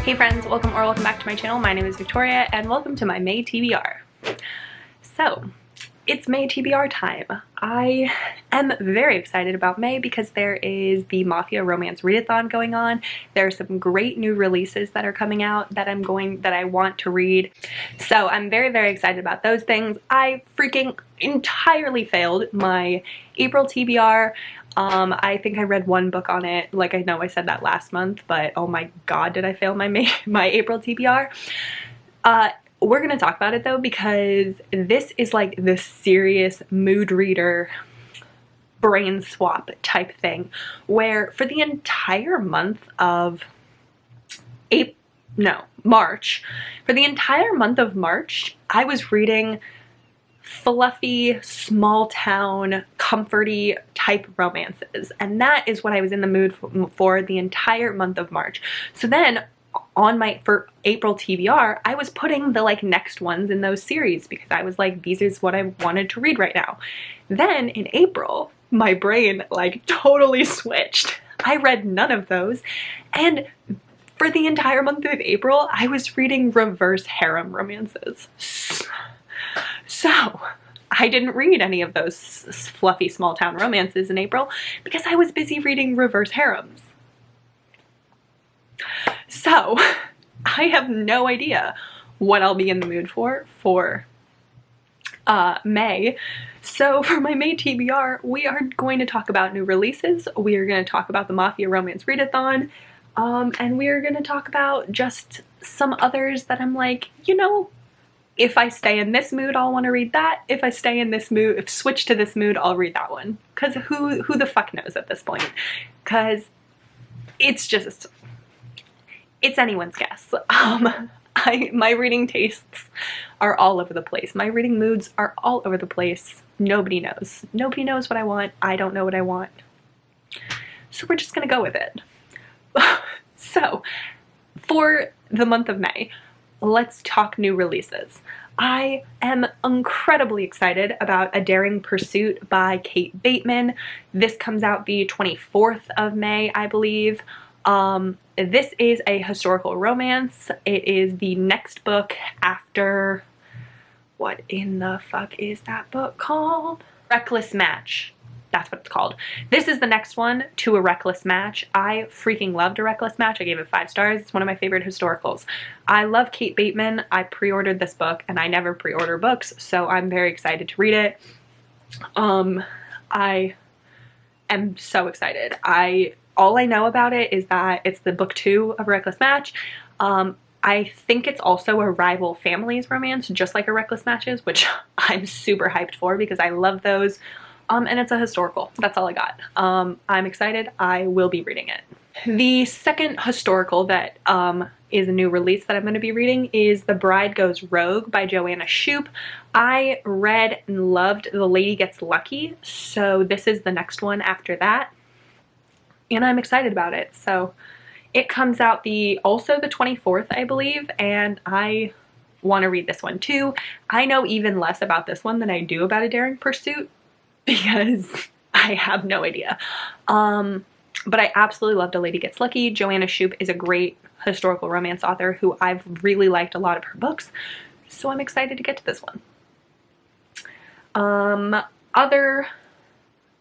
Hey friends, welcome back to my channel. My name is Victoria and welcome to my May TBR. So, it's May TBR time. I am very excited about May because there is the Mafia romance readathon going on. There are some great new releases that are coming out that I want to read. So I'm very excited about those things. I freaking entirely failed my April TBR. I think I read one book on it. Like, I know I said that last month, but oh my god, did I fail my April TBR. We're gonna talk about it though, because this is like the serious mood reader brain swap type thing, where for the entire month of March, I was reading fluffy, small town, comforty type romances, and that is what I was in the mood for the entire month of March. So then for April TBR, I was putting the next ones in those series because I was like, these is what I wanted to read right now. Then in April, my brain totally switched. I read none of those, and for the entire month of April, I was reading reverse harem romances. So I didn't read any of those fluffy small town romances in April because I was busy reading reverse harems. So I have no idea what I'll be in the mood for May. So for my May TBR, we are going to talk about new releases. We are going to talk about the Mafia romance readathon. And we are going to talk about just some others that I'm like, you know, if I stay in this mood, I'll want to read that. If I stay in this mood, switch to this mood, I'll read that one. Because who the fuck knows at this point? Because it's anyone's guess. My reading tastes are all over the place. My reading moods are all over the place. Nobody knows. Nobody knows what I want. I don't know what I want. So we're just gonna go with it. So, for the month of May, let's talk new releases. I am incredibly excited about A Daring Pursuit by Kate Bateman. This comes out the 24th of May, I believe. This is a historical romance. It is the next book after, what in the fuck is that book called? Reckless Match. That's what it's called. This is the next one to A Reckless Match. I freaking loved A Reckless Match. I gave it 5 stars. It's one of my favorite historicals. I love Kate Bateman. I pre-ordered this book, and I never pre-order books, so I'm very excited to read it. I am so excited. All I know about it is that it's the book 2 of A Reckless Match. I think it's also a rival families romance, just like A Reckless Match is, which I'm super hyped for because I love those. And it's a historical. That's all I got. I'm excited. I will be reading it. The second historical that is a new release that I'm going to be reading is The Bride Goes Rogue by Joanna Shupe. I read and loved The Lady Gets Lucky, so this is the next one after that. And I'm excited about it. So it comes out also the 24th, I believe, and I want to read this one too. I know even less about this one than I do about A Daring Pursuit, because I have no idea. But I absolutely loved A Lady Gets Lucky. Joanna Shupe is a great historical romance author who I've really liked a lot of her books, so I'm excited to get to this one. Other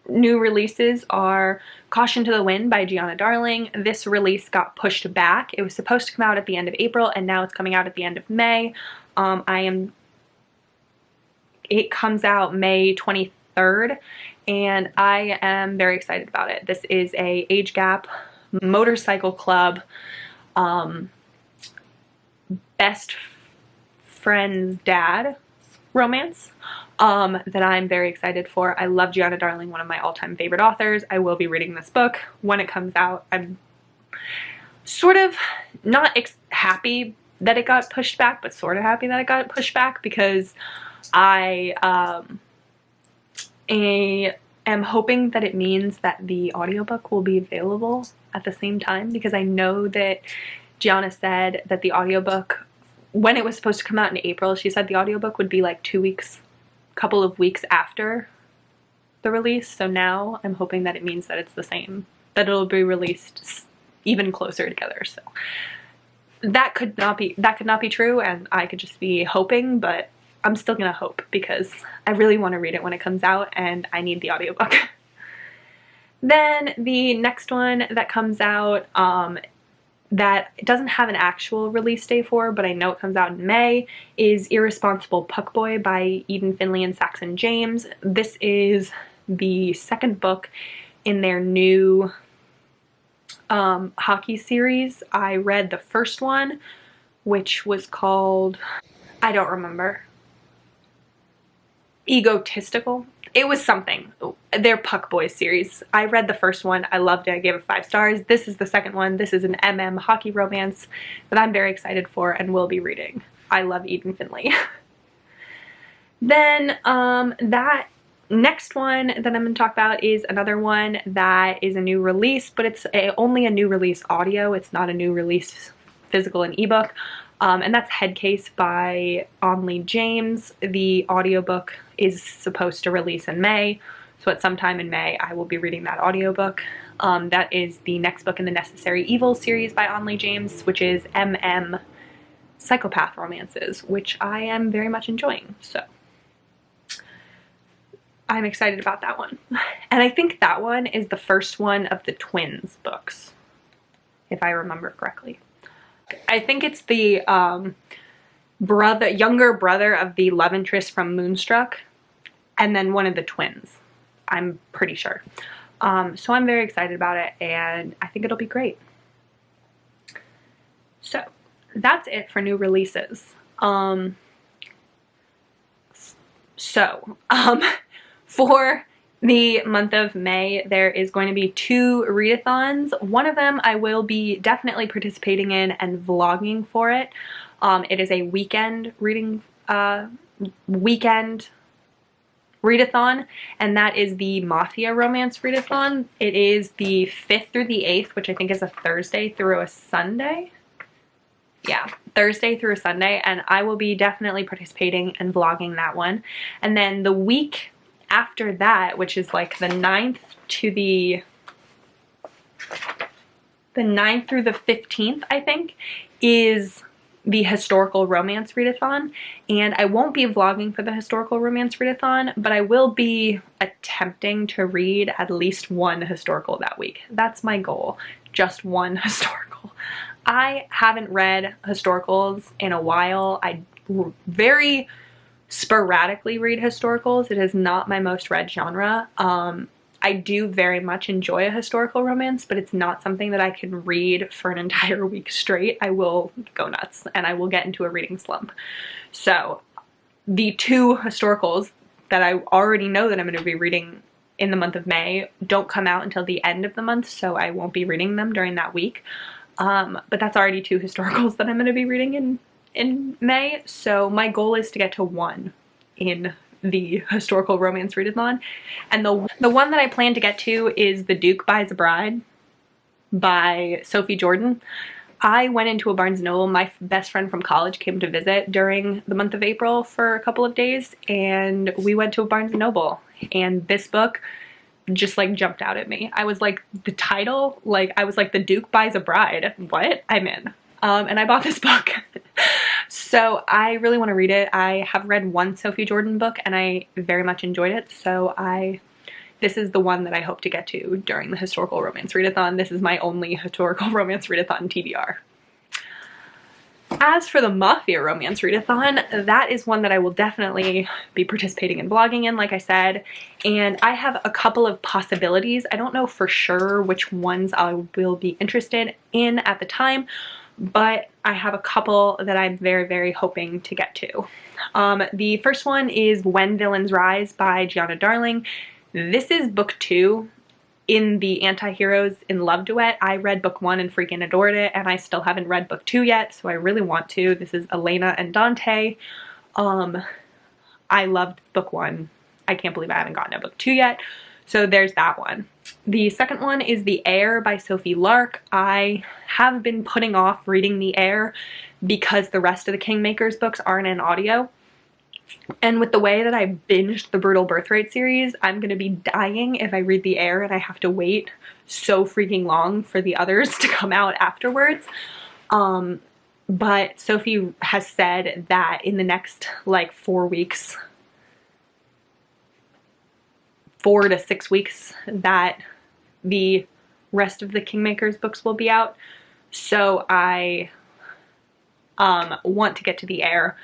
new releases are Caution to the Wind by Giana Darling. This release got pushed back. It was supposed to come out at the end of April, and now it's coming out at the end of May. It comes out May 23rd. And I am very excited about it. This is a age gap motorcycle club best friend's dad romance that I'm very excited for. I love Giana Darling, one of my all-time favorite authors. I will be reading this book when it comes out. I'm sort of not happy that it got pushed back, but sort of happy that it got pushed back because I am hoping that it means that the audiobook will be available at the same time, because I know that Giana said that the audiobook, when it was supposed to come out in April, she said the audiobook would be like 2 weeks, couple of weeks after the release. So now I'm hoping that it means that it's the same, that it'll be released even closer together. So that could not be true, and I could just be hoping, but I'm still gonna hope because I really want to read it when it comes out and I need the audiobook. Then the next one that comes out, that it doesn't have an actual release day for, but I know it comes out in May, is Irresponsible Puckboy by Eden Finley and Saxon James. This is the second book in their new hockey series. I read the first one, which was called, I don't remember, Egotistical. It was something. Their Puck Boys series. I read the first one. I loved it. I gave it 5 stars. This is the second one. This is an MM hockey romance that I'm very excited for and will be reading. I love Eden Finley. Then that next one that I'm going to talk about is another one that is a new release, but it's only a new release audio. It's not a new release physical and ebook. And that's Headcase by Onley James. The audiobook is supposed to release in May, so at some time in May I will be reading that audiobook. That is the next book in the Necessary Evil series by Onley James, which is MM Psychopath Romances, which I am very much enjoying, so I'm excited about that one. And I think that one is the first one of the twins books, if I remember correctly. I think it's the younger brother of the love interest from Moonstruck, and then one of the twins. I'm pretty sure. So I'm very excited about it, and I think it'll be great. So that's it for new releases. For the month of May, there is going to be 2 readathons. One of them I will be definitely participating in and vlogging for it. It is a weekend reading, weekend readathon, and that is the Mafia romance readathon. It is the 5th through the 8th, which I think is a Thursday through a Sunday. Yeah, Thursday through a Sunday, and I will be definitely participating and vlogging that one. And then the week after that, which is like the 9th through the 15th, I think, is the historical romance readathon. And I won't be vlogging for the historical romance readathon, but I will be attempting to read at least one historical that week. That's my goal, just one historical. I haven't read historicals in a while. I very sporadically read historicals. It is not my most read genre. I do very much enjoy a historical romance, but it's not something that I can read for an entire week straight. I will go nuts and I will get into a reading slump. So the 2 historicals that I already know that I'm going to be reading in the month of May don't come out until the end of the month, so I won't be reading them during that week. But that's already 2 historicals that I'm going to be reading in May, so my goal is to get to 1 in the historical romance readathon. And the one that I plan to get to is The Duke Buys a Bride by Sophie Jordan. I went into a Barnes & Noble. My best friend from college came to visit during the month of April for a couple of days, and we went to a Barnes & Noble, and this book just like jumped out at me. I was like, the title, like I was like, The Duke Buys a Bride. What? I'm in. And I bought this book. So I really want to read it. I have read one Sophie Jordan book and I very much enjoyed it. So this is the one that I hope to get to during the historical romance readathon. This is my only historical romance readathon TBR. As for the Mafia romance readathon, that is one that I will definitely be participating in vlogging in, like I said, and I have a couple of possibilities. I don't know for sure which ones I will be interested in at the time, but I have a couple that I'm very, very hoping to get to. The first one is When Villains Rise by Giana Darling. This is book 2 in the Anti-Heroes in Love duet. I read book 1 and freaking adored it, and I still haven't read book 2 yet, so I really want to. This is Elena and Dante. I loved book 1. I can't believe I haven't gotten to book 2 yet, so there's that one. The second one is The Heir by Sophie Lark. I have been putting off reading The Heir because the rest of the Kingmakers books aren't in audio. And with the way that I binged the Brutal Birthright series, I'm going to be dying if I read The Heir and I have to wait so freaking long for the others to come out afterwards. but Sophie has said that in the next like 4 weeks, 4 to 6 weeks, that the rest of the Kingmakers books will be out. So I want to get to the Heir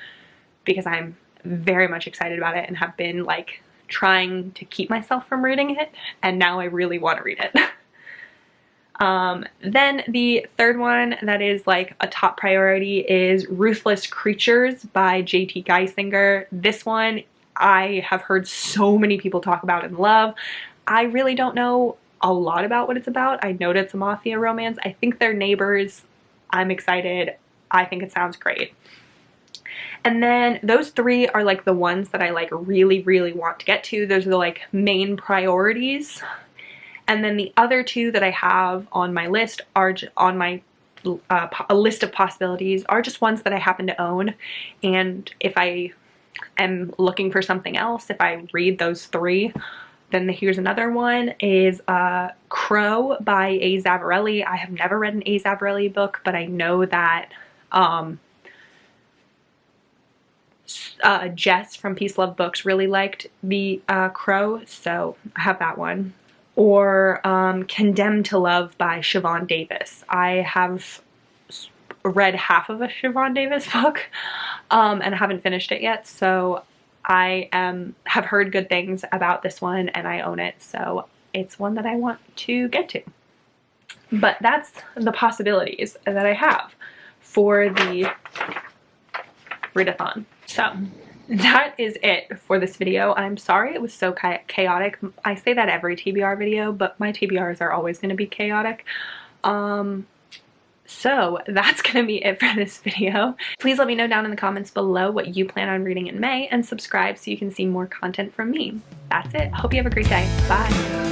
because I'm very much excited about it and have been like trying to keep myself from reading it, and now I really want to read it. Then the third one that is like a top priority is Ruthless Creatures by J.T. Geisinger. This one I have heard so many people talk about and love. I really don't know a lot about what it's about. I know that it's a mafia romance. I think they're neighbors. I'm excited. I think it sounds great. And then those three are like the ones that I like really, really want to get to. Those are the like main priorities. And then the other two that I have on my list are on my a list of possibilities are just ones that I happen to own. And if I am looking for something else, if I read those three, then here's another one is Crow by A. Zavarelli. I have never read an A. Zavarelli book, but I know that Jess from Peace Love Books really liked the Crow, so I have that one. Or Condemned to Love by Siobhan Davis. I have read half of a Siobhan Davis book and haven't finished it yet, so I have heard good things about this one and I own it, so it's one that I want to get to. But that's the possibilities that I have for the Readathon. So that is it for this video. I'm sorry it was so chaotic. I say that every TBR video, but my TBRs are always going to be chaotic. So that's going to be it for this video. Please let me know down in the comments below what you plan on reading in May, and subscribe so you can see more content from me. That's it. Hope you have a great day. Bye.